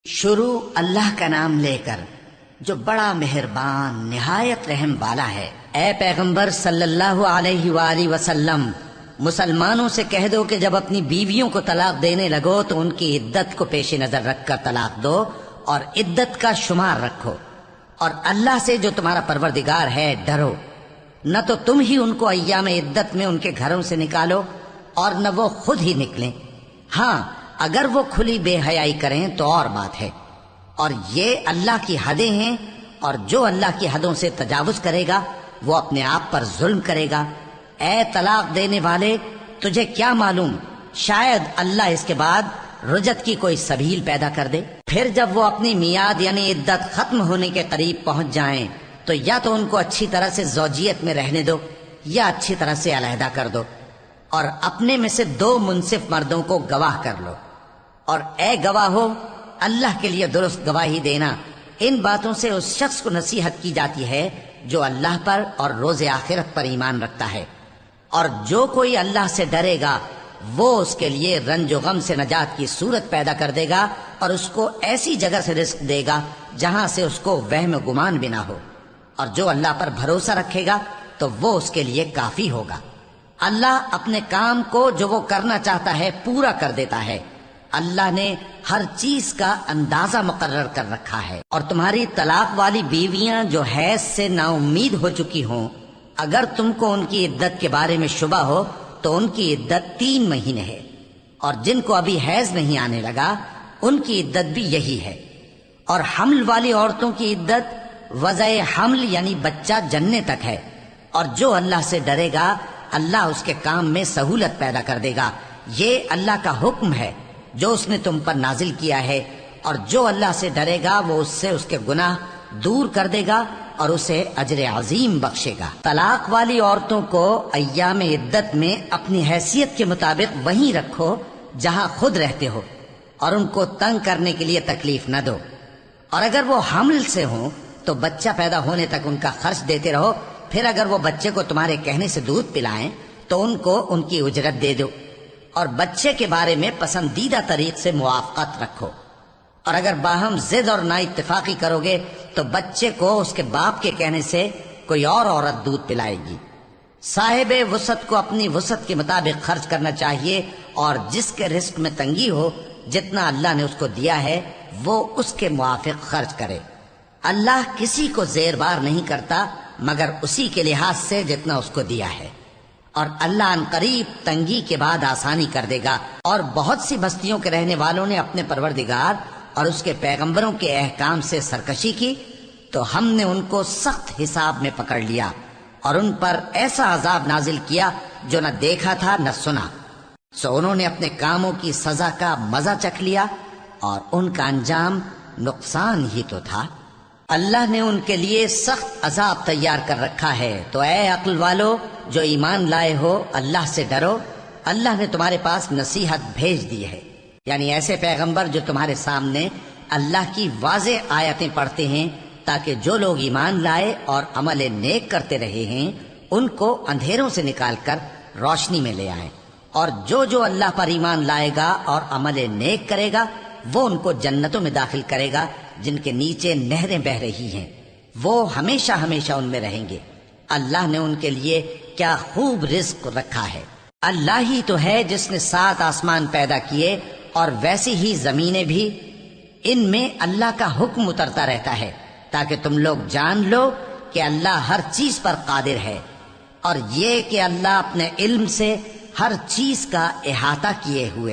شروع اللہ کا نام لے کر جو بڑا مہربان نہایت رحم والا ہے۔ اے پیغمبر صلی اللہ علیہ وآلہ وسلم، مسلمانوں سے کہہ دو کہ جب اپنی بیویوں کو طلاق دینے لگو تو ان کی عدت کو پیش نظر رکھ کر طلاق دو اور عدت کا شمار رکھو، اور اللہ سے جو تمہارا پروردگار ہے ڈرو۔ نہ تو تم ہی ان کو ایام عدت میں ان کے گھروں سے نکالو اور نہ وہ خود ہی نکلیں، ہاں اگر وہ کھلی بے حیائی کریں تو اور بات ہے، اور یہ اللہ کی حدیں ہیں، اور جو اللہ کی حدوں سے تجاوز کرے گا وہ اپنے آپ پر ظلم کرے گا۔ اے طلاق دینے والے، تجھے کیا معلوم شاید اللہ اس کے بعد رجعت کی کوئی سبیل پیدا کر دے۔ پھر جب وہ اپنی میعاد یعنی عدت ختم ہونے کے قریب پہنچ جائیں تو یا تو ان کو اچھی طرح سے زوجیت میں رہنے دو یا اچھی طرح سے علیحدہ کر دو، اور اپنے میں سے 2 منصف مردوں کو گواہ کر لو، اور اے گواہو اللہ کے لیے درست گواہی دینا۔ ان باتوں سے اس شخص کو نصیحت کی جاتی ہے جو اللہ پر اور روز آخرت پر ایمان رکھتا ہے، اور جو کوئی اللہ سے ڈرے گا وہ اس کے لیے رنج و غم سے نجات کی صورت پیدا کر دے گا، اور اس کو ایسی جگہ سے رزق دے گا جہاں سے اس کو وہم و گمان بھی نہ ہو، اور جو اللہ پر بھروسہ رکھے گا تو وہ اس کے لیے کافی ہوگا۔ اللہ اپنے کام کو جو وہ کرنا چاہتا ہے پورا کر دیتا ہے۔ اللہ نے ہر چیز کا اندازہ مقرر کر رکھا ہے۔ اور تمہاری طلاق والی بیویاں جو حیض سے نا امید ہو چکی ہوں، اگر تم کو ان کی عدت کے بارے میں شبہ ہو تو ان کی عدت 3 مہینے ہے، اور جن کو ابھی حیض نہیں آنے لگا ان کی عدت بھی یہی ہے۔ اور حمل والی عورتوں کی عدت وضع حمل یعنی بچہ جننے تک ہے، اور جو اللہ سے ڈرے گا اللہ اس کے کام میں سہولت پیدا کر دے گا۔ یہ اللہ کا حکم ہے جو اس نے تم پر نازل کیا ہے، اور جو اللہ سے ڈرے گا وہ اس سے اس کے گناہ دور کر دے گا اور اسے اجر عظیم بخشے گا۔ طلاق والی عورتوں کو ایام عدت میں اپنی حیثیت کے مطابق وہیں رکھو جہاں خود رہتے ہو، اور ان کو تنگ کرنے کے لیے تکلیف نہ دو، اور اگر وہ حمل سے ہوں تو بچہ پیدا ہونے تک ان کا خرچ دیتے رہو۔ پھر اگر وہ بچے کو تمہارے کہنے سے دودھ پلائیں تو ان کو ان کی اجرت دے دو، اور بچے کے بارے میں پسندیدہ طریق سے موافقت رکھو، اور اگر باہم ضد اور نا اتفاقی کرو گے تو بچے کو اس کے باپ کے کہنے سے کوئی اور عورت دودھ پلائے گی۔ صاحب وسعت کو اپنی وسعت کے مطابق خرچ کرنا چاہیے، اور جس کے رزق میں تنگی ہو جتنا اللہ نے اس کو دیا ہے وہ اس کے موافق خرچ کرے۔ اللہ کسی کو زیر بار نہیں کرتا مگر اسی کے لحاظ سے جتنا اس کو دیا ہے، اور اللہ ان قریب تنگی کے بعد آسانی کر دے گا۔ اور بہت سی بستیوں کے رہنے والوں نے اپنے پروردگار اور اس کے پیغمبروں کے احکام سے سرکشی کی تو ہم نے ان کو سخت حساب میں پکڑ لیا، اور ان پر ایسا عذاب نازل کیا جو نہ دیکھا تھا نہ سنا، سو انہوں نے اپنے کاموں کی سزا کا مزہ چکھ لیا، اور ان کا انجام نقصان ہی تو تھا۔ اللہ نے ان کے لیے سخت عذاب تیار کر رکھا ہے۔ تو اے عقل والو جو ایمان لائے ہو، اللہ سے ڈرو۔ اللہ نے تمہارے پاس نصیحت بھیج دی ہے، یعنی ایسے پیغمبر جو تمہارے سامنے اللہ کی واضح آیتیں پڑھتے ہیں، تاکہ جو لوگ ایمان لائے اور عمل نیک کرتے رہے ہیں ان کو اندھیروں سے نکال کر روشنی میں لے آئیں، اور جو اللہ پر ایمان لائے گا اور عمل نیک کرے گا وہ ان کو جنتوں میں داخل کرے گا جن کے نیچے نہریں بہ رہی ہیں، وہ ہمیشہ ہمیشہ ان میں رہیں گے۔ اللہ نے ان کے لیے کیا خوب رزق رکھا ہے۔ اللہ ہی تو ہے جس نے 7 آسمان پیدا کیے اور ویسی ہی زمینیں بھی، ان میں اللہ کا حکم اترتا رہتا ہے تاکہ تم لوگ جان لو کہ اللہ ہر چیز پر قادر ہے، اور یہ کہ اللہ اپنے علم سے ہر چیز کا احاطہ کیے ہوئے